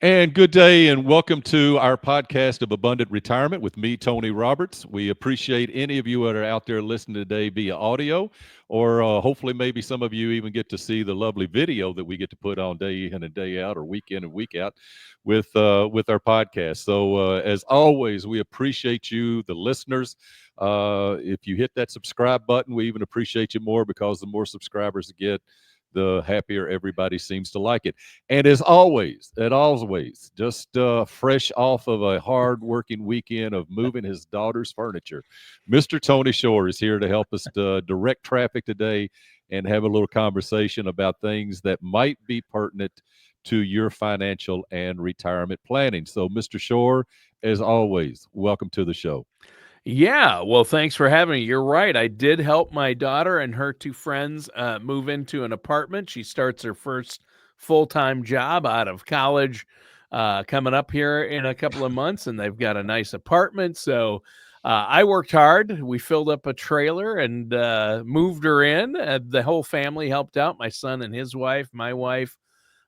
And good day, and welcome to our podcast of Abundant Retirement with me, Tony Roberts. We appreciate any of you that are out there listening today via audio, or hopefully maybe some of you even get to see the lovely video that we get to put on day in and day out, or week in and week out, with our podcast. So as always, we appreciate you, the listeners. If you hit that subscribe button, we even appreciate you more because the more subscribers you get, the happier everybody seems to like it. And as always, just fresh off of a hard-working weekend of moving his daughter's furniture, Mr. Tony Shore is here to help us direct traffic today and have a little conversation about things that might be pertinent to your financial and retirement planning. So, Mr. Shore, as always, welcome to the show. Yeah, well, thanks for having me. You're right. I did help my daughter and her two friends move into an apartment. She starts her first full-time job out of college coming up here in a couple of months, and they've got a nice apartment. So I worked hard. We filled up a trailer and moved her in. The whole family helped out, my son and his wife, my wife,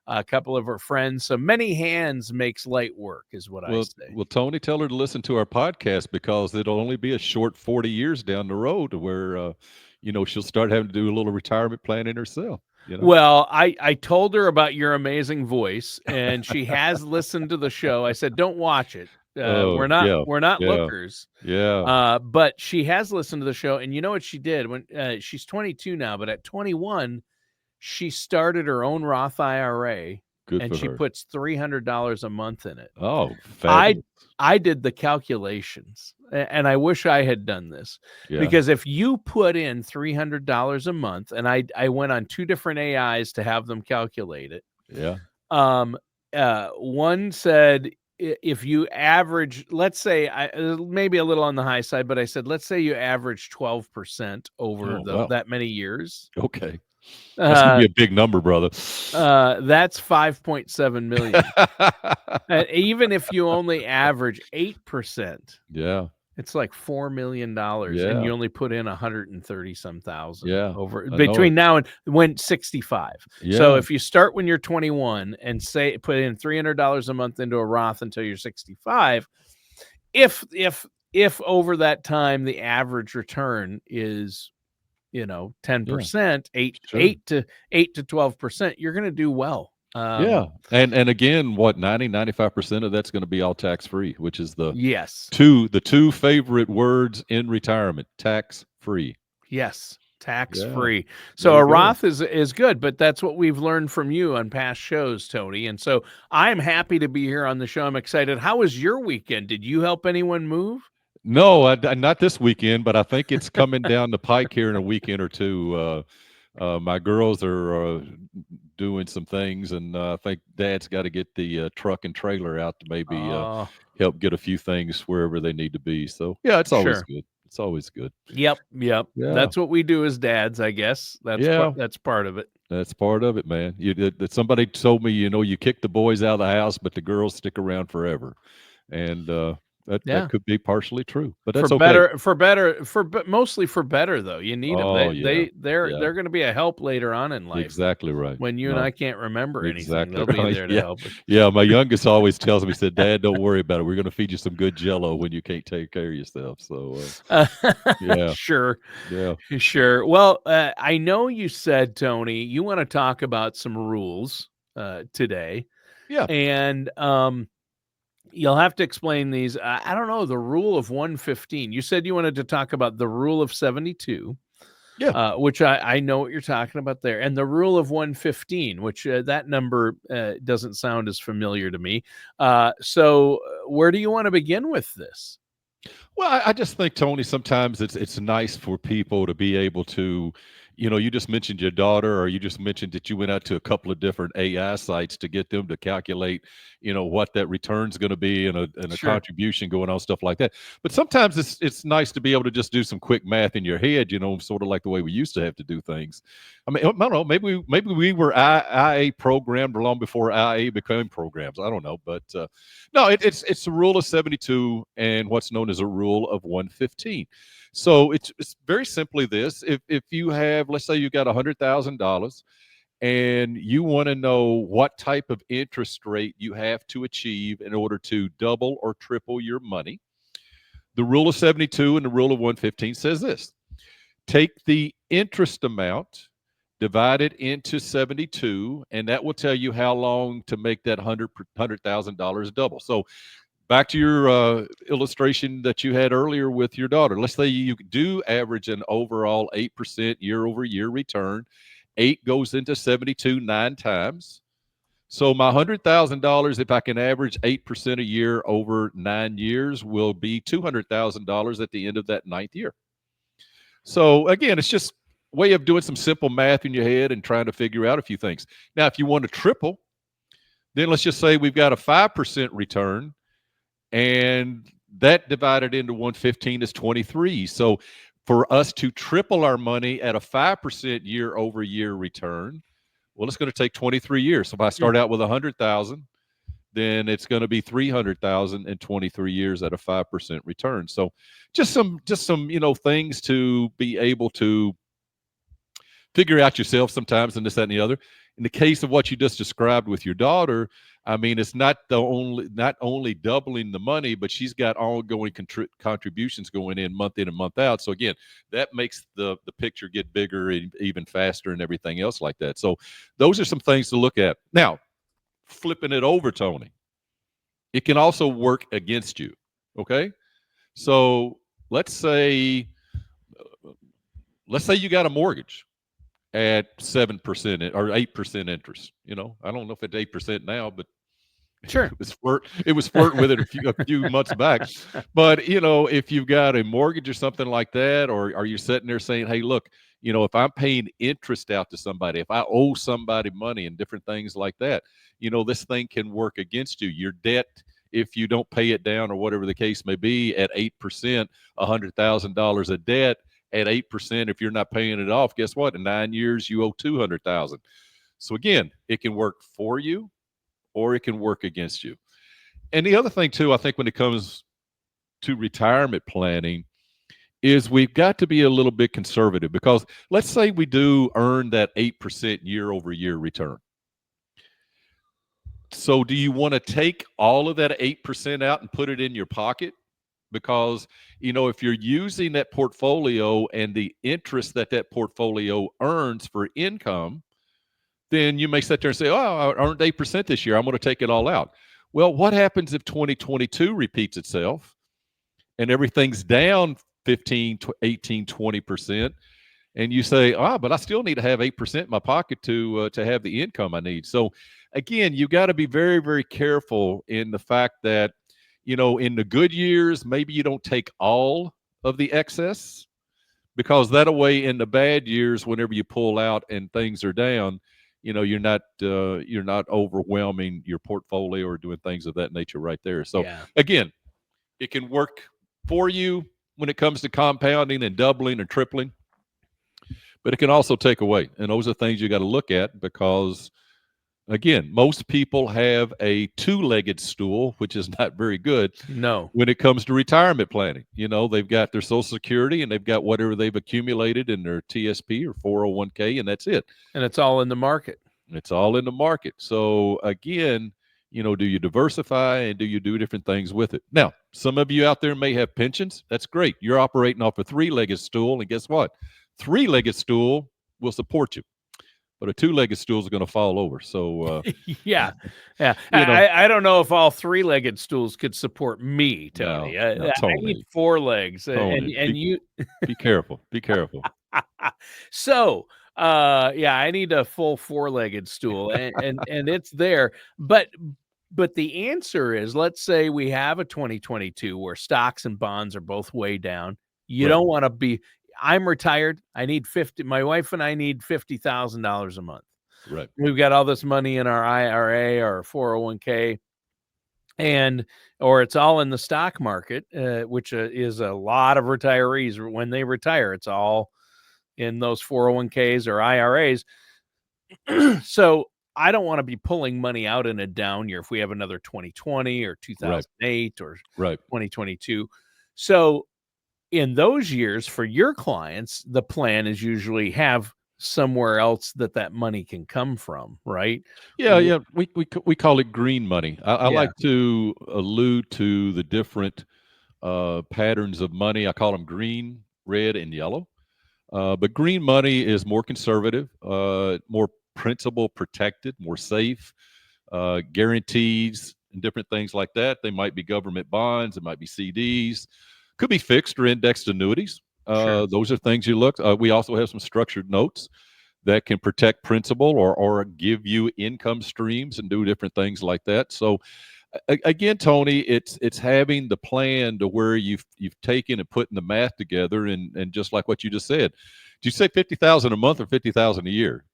a couple of her friends. So many hands makes light work is what I say. Well, Tony, tell her to listen to our podcast because it'll only be a short 40 years down the road to where, she'll start having to do a little retirement planning herself. Well, I told her about your amazing voice, and she has listened to the show. I said, "Don't watch it. Oh, We're not yeah, lookers." yeah. But she has listened to the show, and you know what she did when she's 22 now, but at 21, she started her own Roth IRA, Good and for she her. puts $300 a month in it. Oh, I fabulous. I did the calculations, and I wish I had done this Yeah, because if you put in $300 a month, and I went on two different AIs to have them calculate it. yeah, One said if you average, let's say, maybe a little on the high side, but I said let's say you average 12% over Oh, wow. that many years. Okay. That's gonna Uh, be a big number, brother. that's 5.7 million. Even if you only average 8%. Yeah, It's like $4 million, and yeah, you only put in 130 some thousand yeah. over I know it. between now and when 65. So Yeah, if you start when you're 21 and say put in $300 a month into a Roth until you're 65, if over that time the average return is 10%, yeah, 8 sure. 8 to 12%, you're going to do well. Yeah, and again, what, 95% of that's gonna be all tax-free, which is Yes. the two favorite words in retirement, tax-free. Yes, tax Yeah, free. there So you a go. Roth is good, but that's what we've learned from you on past shows, Tony. And so I'm happy to be here on the show. I'm excited. How was your weekend? Did you help anyone move? No, not this weekend, but I think it's coming down the pike here in a weekend or two. My girls are doing some things, and I think Dad's got to get the truck and trailer out to maybe Oh, help get a few things wherever they need to be. So yeah, it's always sure. good. It's always good. Yep. Yeah, That's what we do as dads, I guess. yeah, That's part of it. that's part of it, man. That somebody told me, you kick the boys out of the house, but the girls stick around forever, and that Yeah. could be partially true, but For that's okay. better, but mostly for better though. You need them. Oh yeah, yeah, They're going to be a help later on in life exactly right. when you and No, I can't remember anything. exactly They'll be right. there to Yeah, help us. yeah. My youngest always tells me, he said, "Dad, don't worry about it. We're going to feed you some good Jello when you can't take care of yourself." So Uh, yeah, sure. yeah, Sure. Well, I know you said, Tony, you want to talk about some rules today, yeah, and you'll have to explain these. I don't know, the rule of 115. You said you wanted to talk about the rule of 72, yeah. which I know what you're talking about there, and the rule of 115, which that number doesn't sound as familiar to me. So where do you want to begin with this? Well, I just think, Tony, sometimes it's nice for people to be able to, you just mentioned your daughter, or you just mentioned that you went out to a couple of different AI sites to get them to calculate, what that return's going to be and a Sure. contribution going on, stuff like that. But sometimes it's nice to be able to just do some quick math in your head, sort of like the way we used to have to do things. I mean, I don't know, maybe we were IA programmed long before IA became programs. I don't know, but no, it's a rule of 72 and what's known as a rule of 115. So it's very simply this: if you have, let's say you got $100,000 and you want to know what type of interest rate you have to achieve in order to double or triple your money. The rule of 72 and the rule of 115 says this: take the interest amount, divide it into 72, and that will tell you how long to make that $100,000 double. So back to your illustration that you had earlier with your daughter. Let's say you do average an overall 8% year over year return. 8 goes into 72 9 times. So my $100,000, if I can average 8% a year over 9 years, will be $200,000 at the end of that 9th year. So again, it's just a way of doing some simple math in your head and trying to figure out a few things. Now, if you want to triple, then let's just say we've got a 5% return, and that divided into 115 is 23. So for us to triple our money at a 5% year over year return, well, it's going to take 23 years. So if I start out with 100,000, then it's going to be 300,000 in 23 years at a 5% return. So just some things to be able to figure out yourself sometimes, and this, that, and the other. In the case of what you just described with your daughter, I mean, it's not only doubling the money, but she's got ongoing contributions going in and month out. So again, that makes the picture get bigger and even faster and everything else like that. So those are some things to look at. Now, flipping it over, Tony, it can also work against you. Okay, so let's say you got a mortgage at 7% or 8% interest. I don't know if it's 8% now, but sure, it was flirting with it a few months back. But if you've got a mortgage or something like that, or are you sitting there saying, hey, look, if I'm paying interest out to somebody, if I owe somebody money and different things like that, this thing can work against you. Your debt, if you don't pay it down or whatever the case may be, at 8%, $100,000 of debt at 8%, if you're not paying it off, guess what? In 9 years, you owe $200,000. So again, it can work for you or it can work against you. And the other thing too, I think when it comes to retirement planning, is we've got to be a little bit conservative, because let's say we do earn that 8% year over year return. So do you want to take all of that 8% out and put it in your pocket? Because, if you're using that portfolio and the interest that portfolio earns for income, then you may sit there and say, oh, I earned 8% this year, I'm going to take it all out. Well, what happens if 2022 repeats itself and everything's down 15, 18, 20%, and you say, but I still need to have 8% in my pocket to have the income I need. So again, you got to be very, very careful in the fact that, in the good years, maybe you don't take all of the excess, because that way in the bad years, whenever you pull out and things are down, you're not overwhelming your portfolio or doing things of that nature right there. So again, it can work for you when it comes to compounding and doubling and tripling, but it can also take away. And those are things you got to look at, because again, most people have a two-legged stool, which is not very good. No. When it comes to retirement planning, they've got their Social Security and they've got whatever they've accumulated in their TSP or 401k, and that's it. And it's all in the market. It's all in the market. So again, do you diversify and do you do different things with it? Now, some of you out there may have pensions. That's great. You're operating off a three-legged stool, and guess what? Three-legged stool will support you, but a two-legged stool is going to fall over. So yeah. I don't know if all three-legged stools could support me, Tony. No, Tony. I need 4 legs. Tony, and you be careful. Be careful. So I need a full 4-legged stool, and it's there. But the answer is, let's say we have a 2022 where stocks and bonds are both way down. You don't want to be. I'm retired. I need my wife and I need $50,000 a month. Right. We've got all this money in our IRA or 401k, or it's all in the stock market, which is a lot of retirees. When they retire, it's all in those 401ks or IRAs. So I don't want to be pulling money out in a down year if we have another 2020 or 2008 or 2022. So in those years, for your clients, the plan is usually have somewhere else that money can come from, right? Yeah, yeah. We call it green money. I Yeah, like to allude to the different patterns of money. I call them green, red, and yellow. But green money is more conservative, more principal protected, more safe, guarantees, and different things like that. They might be government bonds, it might be CDs, could be fixed or indexed annuities. sure. Those are things you look. We also have some structured notes that can protect principal or give you income streams and do different things like that. So again, Tony, it's having the plan to where you've taken and putting the math together, and just like what you just said, did you say 50,000 a month or 50,000 a year?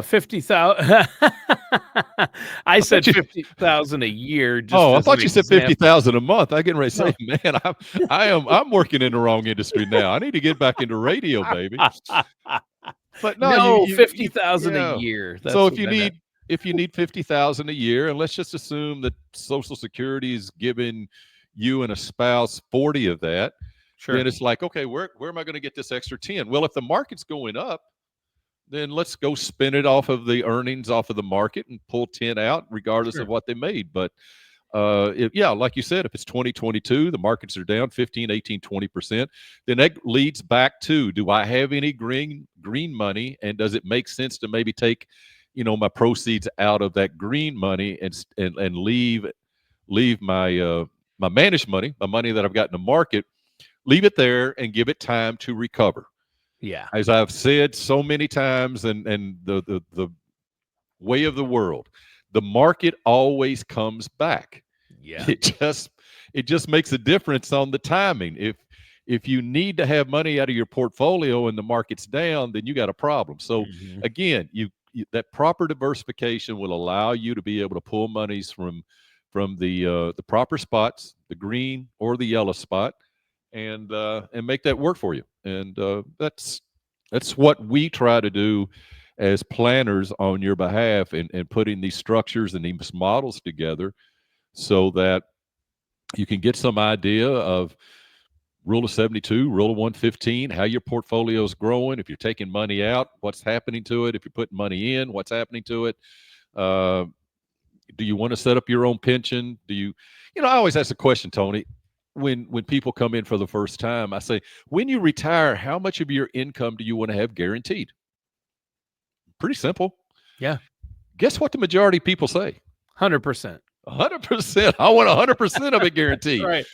50,000. I I thought said you. 50,000 a year just Oh, I as an thought you said example. 50,000 a month. I getting ready to No. say, man, I'm working in the wrong industry now. I need to get back into radio, baby. But no, No, you 50,000 a yeah. year. So That's what I meant. if you need 50,000 a year, and let's just assume that Social Security is giving you and a spouse 40 of that, then Sure. it's like, okay, where am I going to get this extra 10? Well, if the market's going up, then let's go spin it off of the earnings off of the market and pull 10 out regardless of Sure. what they made. But yeah, like you said, if it's 2022, the markets are down 15, 18, 20%, then that leads back to, do I have any green money, and does it make sense to maybe take, my proceeds out of that green money and leave my managed money, my money that I've got in the market, leave it there and give it time to recover. Yeah. As I've said so many times, and the way of the world, the market always comes back. Yeah. It just makes a difference on the timing. If you need to have money out of your portfolio and the market's down, then you got a problem. So Mhm. again, that proper diversification will allow you to be able to pull monies from the proper spots, the green or the yellow spot, and make that work for you. And that's what we try to do as planners on your behalf, and putting these structures and these models together so that you can get some idea of rule of 72, rule of 115, how your portfolio is growing. If you're taking money out, what's happening to it? If you're putting money in, what's happening to it? Uh, do you want to set up your own pension? I always ask the question, Tony, when people come in for the first time, I say, when you retire, how much of your income do you want to have guaranteed? Pretty simple. Yeah. Guess what the majority of people say? 100%. 100%. I want 100% of it guaranteed. Right.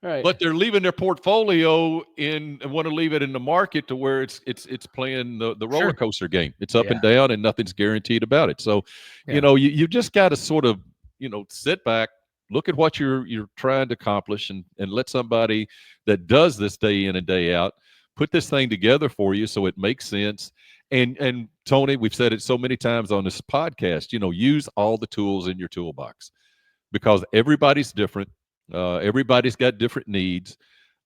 Right. But they're leaving their portfolio in and want to leave it in the market to where it's playing the roller Sure. coaster game. It's up Yeah. and down and nothing's guaranteed about it. So, Yeah. you just got to sort of, sit back, look at what you're trying to accomplish, and let somebody that does this day in and day out put this thing together for you so it makes sense. And Tony, we've said it so many times on this podcast, use all the tools in your toolbox, because everybody's different. Everybody's got different needs.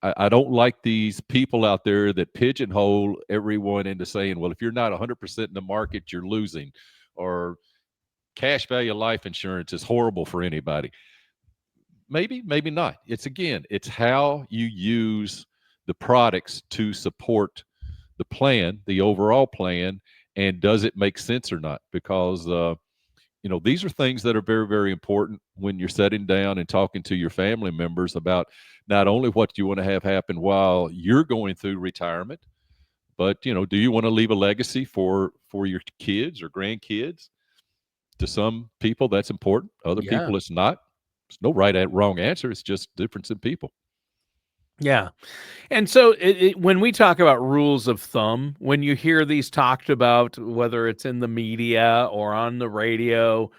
I don't like these people out there that pigeonhole everyone into saying, well, if you're not 100% in the market, you're losing, or cash value life insurance is horrible for anybody. Maybe, maybe not. It's how you use the products to support the plan, the overall plan, and does it make sense or not? Because these are things that are very, very important when you're sitting down and talking to your family members about not only what you want to have happen while you're going through retirement, but do you want to leave a legacy for your kids or grandkids? To some people, that's important. Other Yeah. people, it's not. There's no right and wrong answer. It's just difference in people. Yeah. And so when we talk about rules of thumb, when you hear these talked about, whether it's in the media or on the radio,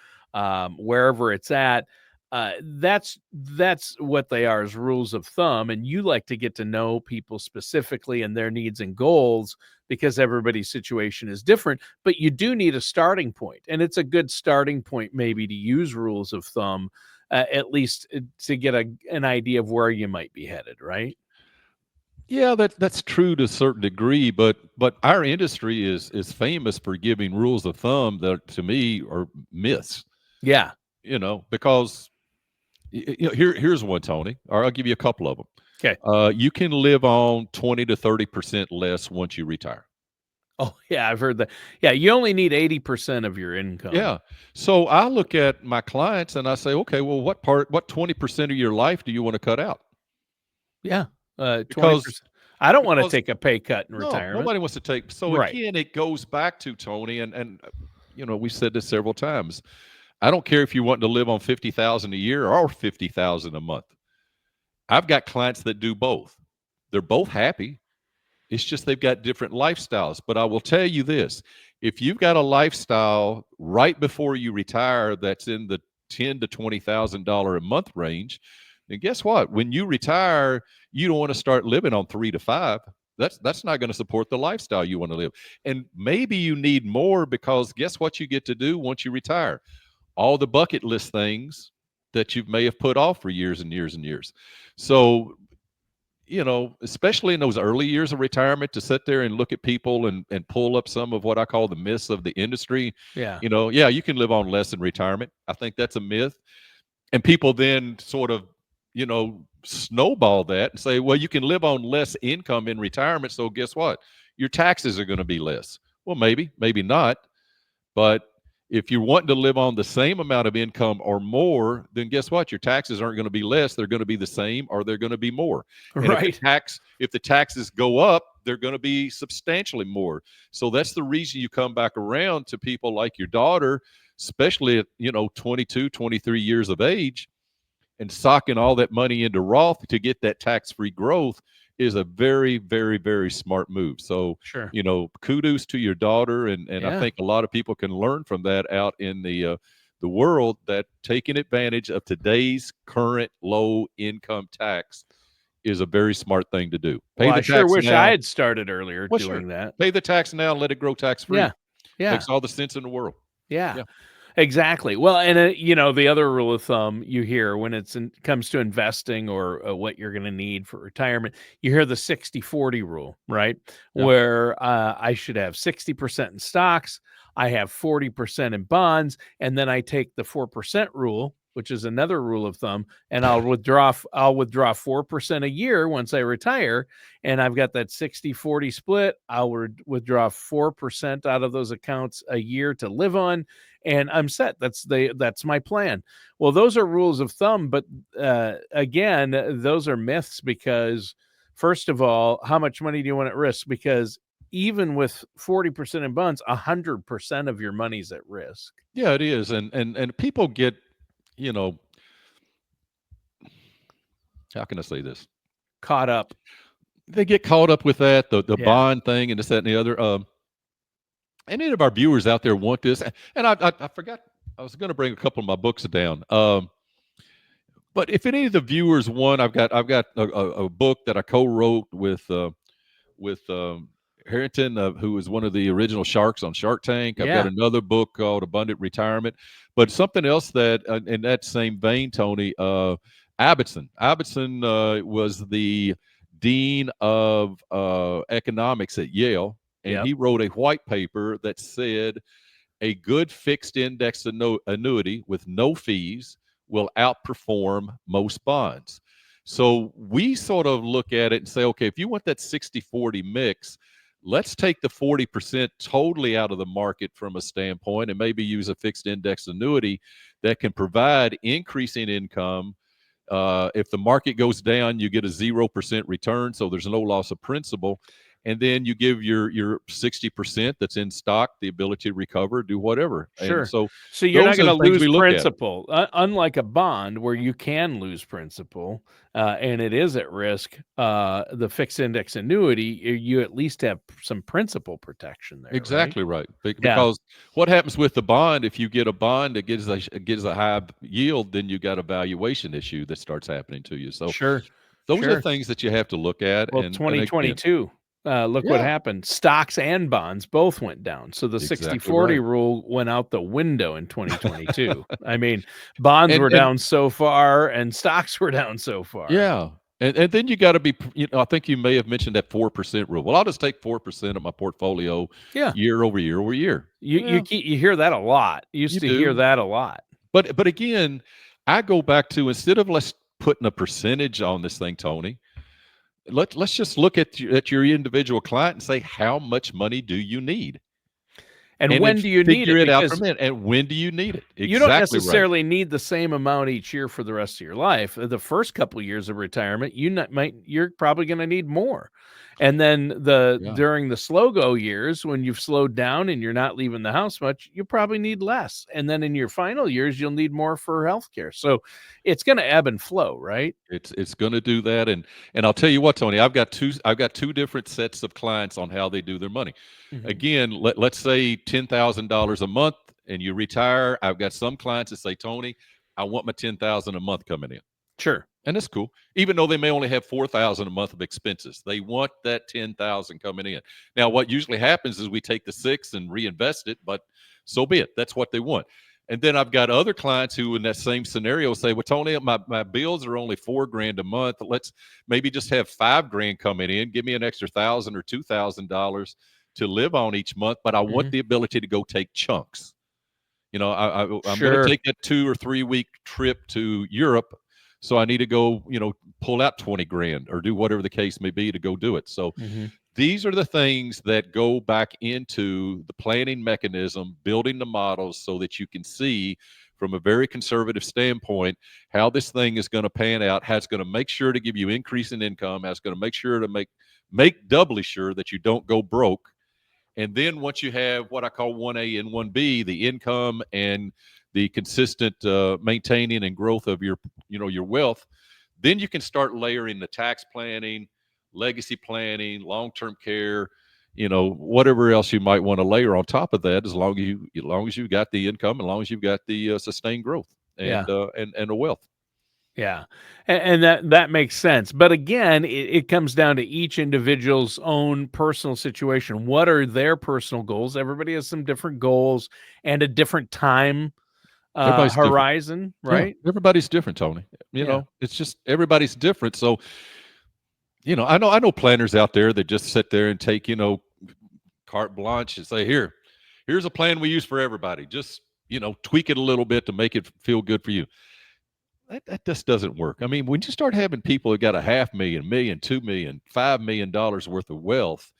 wherever it's at, that's what they are, as rules of thumb. And you like to get to know people specifically and their needs and goals, because everybody's situation is different. But you do need a starting point, and it's a good starting point maybe to use rules of thumb, at least to get an idea of where you might be headed, right? Yeah, that's true to a certain degree, but our industry is famous for giving rules of thumb that to me are myths. Yeah. Because here's one, Tony, or I'll give you a couple of them. Okay. You can live on 20 to 30% less once you retire. Oh, yeah, I've heard that. Yeah, you only need 80% of your income. Yeah. So I look at my clients and I say, okay, well, what 20% of your life do you want to cut out? Yeah, Because 20%. I don't wanna because take a pay cut in no, retirement. nobody wants to take. So Right. again, it goes back to Tony, and we said this several times. I don't care if you want to live on 50,000 a year or 50,000 a month. I've got clients that do both. They're both happy. It's just they've got different lifestyles. But I will tell you this, if you've got a lifestyle right before you retire that's in the ten to $20,000 a month range, then guess what? When you retire, you don't want to start living on 3 to 5. That's not going to support the lifestyle you want to live. And maybe you need more, because guess what you get to do once you retire? All the bucket list things that you may have put off for years and years and years. So, especially in those early years of retirement, to sit there and look at people and pull up some of what I call the myths of the industry. Yeah. Yeah, you can live on less in retirement. I think that's a myth. And people then sort of, snowball that and say, well, you can live on less income in retirement. So guess what? Your taxes are going to be less. Well, maybe not. But if you're wanting to live on the same amount of income or more, then guess what? Your taxes aren't going to be less. They're going to be the same, or they're going to be more. And Right. if the taxes go up, they're going to be substantially more. So that's the reason you come back around to people like your daughter, especially at 22, 23 years of age, and socking all that money into Roth to get that tax-free growth is a very, very, very smart move. So, Sure. kudos to your daughter, and I Yeah. think a lot of people can learn from that out in the world, that taking advantage of today's current low income tax is a very smart thing to do. Pay Well, I the sure tax wish I now. had started earlier Well, sure. doing that. Pay the tax now and let it grow tax-free. Yeah. Yeah. Makes all the sense in the world. Yeah. Yeah. Exactly. Well, and the other rule of thumb you hear when comes to investing or what you're going to need for retirement, you hear the 60-40 rule, right? Yeah. Where I should have 60% in stocks, I have 40% in bonds, and then I take the 4% rule, which is another rule of thumb, and I'll withdraw 4% a year once I retire, and I've got that 60-40 split. I'll withdraw 4% out of those accounts a year to live on, and I'm set. That's my plan. Well, those are rules of thumb, but again, those are myths, because first of all, how much money do you want at risk? Because even with 40% in bonds, 100% of your money's at risk. Yeah, it is. And people get, how can I say this? Caught up. They get caught up with that, the Yeah. bond thing and this, that, and the other. Any of our viewers out there want this, and I forgot, I was going to bring a couple of my books down. But if any of the viewers want, I've got a book that I co-wrote with Harrington, who was one of the original sharks on Shark Tank. I've got Yeah. another book called Abundant Retirement. But something else that, in that same vein, Tony, Ibbotson. Ibbotson was the dean of economics at Yale, and Yep. he wrote a white paper that said a good fixed index annuity with no fees will outperform most bonds. So we sort of look at it and say, okay, if you want that 60-40 mix, let's take the 40% totally out of the market from a standpoint and maybe use a fixed index annuity that can provide increasing income. If the market goes down, you get a 0% return, so there's no loss of principal. And then you give your 60% that's in stock the ability to recover, do whatever. And Sure. so So you're not those are going to the things lose we look at. principal, unlike a bond where you can lose principal, and it is at risk. The fixed index annuity, you at least have some principal protection there, right? Exactly right. Yeah. Because what happens with the bond, if you get a bond that gives a high yield, then you got a valuation issue that starts happening to you. So Sure. those are Sure. things that you have to look at. Well, And again, 2022, look what yeah, happened. Stocks and bonds both went down. So the exactly 60-40 right. rule went out the window in 2022. I mean, bonds And were down so far and stocks were down so far. yeah. And then you got to be, I think you may have mentioned that 4% rule. Well, I'll just take 4% of my portfolio Yeah. year over year over year. You hear that a lot. You used You to hear do. that a lot. But again, I go back to, instead of let's putting a percentage on this thing, Tony, let's just look at your individual client and say, how much money do you need? And And then when do you need figure it? it out from Because there. And when do you need it? you don't Exactly right. necessarily need the same amount each year for the rest of your life. The first couple of years of retirement, you're probably going to need more. And then Yeah. during the slow go years, when you've slowed down and you're not leaving the house much, you probably need less. And then in your final years, you'll need more for healthcare. So it's going to ebb and flow, right? It's going to do that, and I'll tell you what, Tony, I've got two different sets of clients on how they do their money. Hmm. Again, let's say $10,000 a month, and you retire. I've got some clients that say, Tony, I want my 10,000 a month coming in, Sure. and it's cool. Even though they may only have 4,000 a month of expenses, they want that 10,000 coming in. Now, what usually happens is we take the six and reinvest it, but so be it. That's what they want. And then I've got other clients who, in that same scenario, say, "Well, Tony, my bills are only $4,000 a month. Let's maybe just have $5,000 coming in. Give me an extra $1,000 or $2,000 to live on each month, but I want Hmm. the ability to go take chunks. I'm going to Sure. take that 2 or 3 week trip to Europe, so I need to go, pull out 20 grand or do whatever the case may be to go do it. So Hmm. these are the things that go back into the planning mechanism, building the models so that you can see from a very conservative standpoint how this thing is going to pan out, how it's going to make sure to give you increase in income, how it's going to make sure to make doubly sure that you don't go broke. And then once you have what I call 1A and 1B, the income and the consistent maintaining and growth of your wealth, then you can start layering the tax planning, legacy planning, long-term care, whatever else you might want to layer on top of that, as long as you've got the income, as long as you've got the sustained growth Yeah. and the wealth. Yeah. And that makes sense. But again, it comes down to each individual's own personal situation. What are their personal goals? Everybody has some different goals and a different time Everybody's different. horizon, Yeah, right? everybody's different, Tony. Yeah. It's just everybody's different. So, I know planners out there that just sit there and take, carte blanche and say, here's a plan we use for everybody. Just, tweak it a little bit to make it feel good for you. That just doesn't work. I mean, when you start having people who got a half million, million, 2 million, $5 million worth of wealth,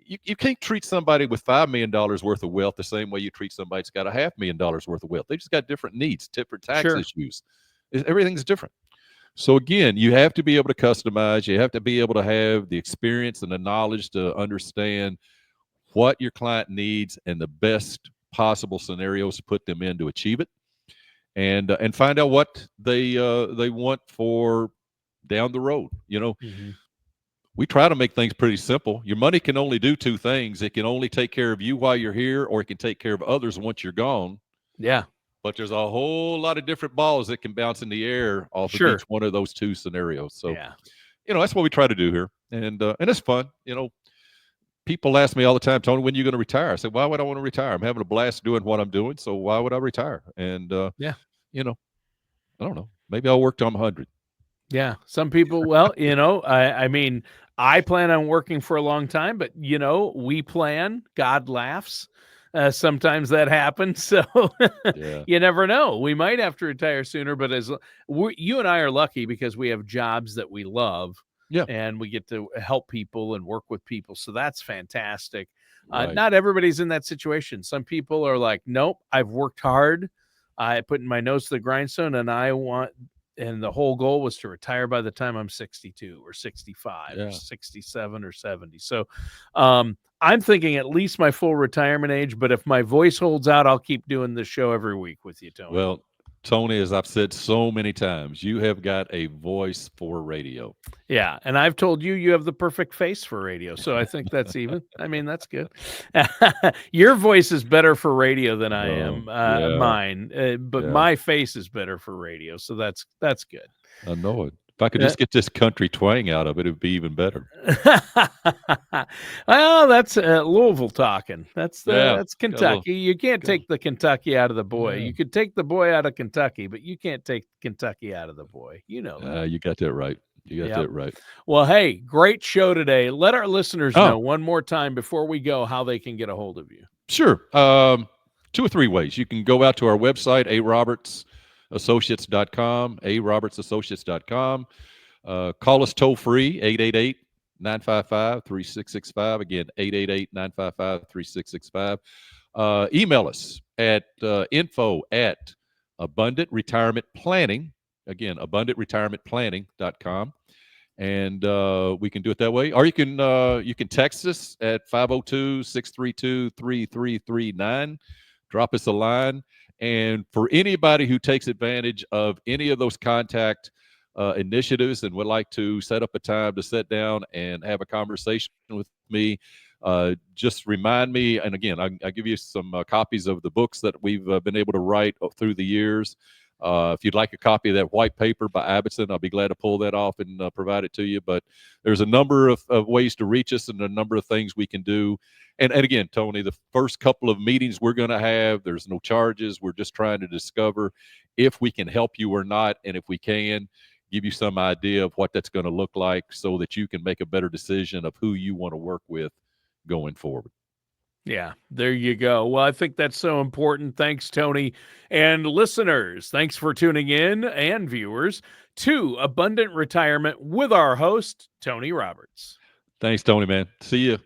you can't treat somebody with $5 million worth of wealth the same way you treat somebody that's got a $500,000 worth of wealth. They just got different needs, different tax Sure. issues. Everything's different. So again, you have to be able to customize. You have to be able to have the experience and the knowledge to understand what your client needs and the best possible scenarios to put them in to achieve it, and find out what they want for down the road. Hmm. We try to make things pretty simple. Your money can only do two things. It can only take care of you while you're here, or it can take care of others once you're gone. Yeah. But there's a whole lot of different balls that can bounce in the air off of each Sure. one of those two scenarios. So, Yeah. that's what we try to do here, and it's fun. People ask me all the time, Tony, when are you going to retire? I said, why would I want to retire? I'm having a blast doing what I'm doing, so why would I retire? And Yeah. you know, I don't know. Maybe I'll work till I'm 100. Yeah. Some people, well, I mean, I plan on working for a long time, but we plan, God laughs. Sometimes that happens. So Yeah, you never know. We might have to retire sooner, but you and I are lucky because we have jobs that we love yeah, and we get to help people and work with people. So that's fantastic. right. Not everybody's in that situation. Some people are like, nope, I've worked hard. I put my nose to the grindstone and the whole goal was to retire by the time I'm 62 or 65 or Yeah. 67 or 70. So I'm thinking at least my full retirement age, but if my voice holds out, I'll keep doing this show every week with you, Tony. Well, Tony, as I've said so many times, you have got a voice for radio. Yeah, and I've told you you have the perfect face for radio, so I think that's even. I mean, that's good. Your voice is better for radio than I Oh, am, yeah, mine, but yeah. my face is better for radio, so that's good. I know it. If I could Uh, just get this country twang out of it, it'd be even better. Well, that's Louisville talking. Yeah, That's got a little, Kentucky. You can't got a, take the Kentucky out of the boy. yeah. You could take the boy out of Kentucky, but you can't take Kentucky out of the boy. You know that. You got that right. You got Yep. that right. Well, hey, great show today. Let our listeners Oh, know one more time before we go how they can get a hold of you. sure. 2 or 3 ways. You can go out to our website, arobertsassociates.com, arobertsassociates.com. Call us toll free, 888-955-3665. Again, 888-955-3665. Email us at info at abundant retirement planning. Again, abundantretirementplanning.com. And we can do it that way. Or you can text us at 502-632-3339. Drop us a line. And for anybody who takes advantage of any of those contact initiatives and would like to set up a time to sit down and have a conversation with me, just remind me. And again, I'll give you some copies of the books that we've been able to write through the years. If you'd like a copy of that white paper by Abbottson, I'll be glad to pull that off and provide it to you. But there's a number of ways to reach us and a number of things we can do. And again, Tony, the first couple of meetings we're going to have, there's no charges. We're just trying to discover if we can help you or not. And if we can, give you some idea of what that's going to look like so that you can make a better decision of who you want to work with going forward. Yeah, there you go. Well, I think that's so important. Thanks, Tony. And listeners, thanks for tuning in, and viewers, to Abundant Retirement with our host, Tony Roberts. Thanks, Tony, man. See you.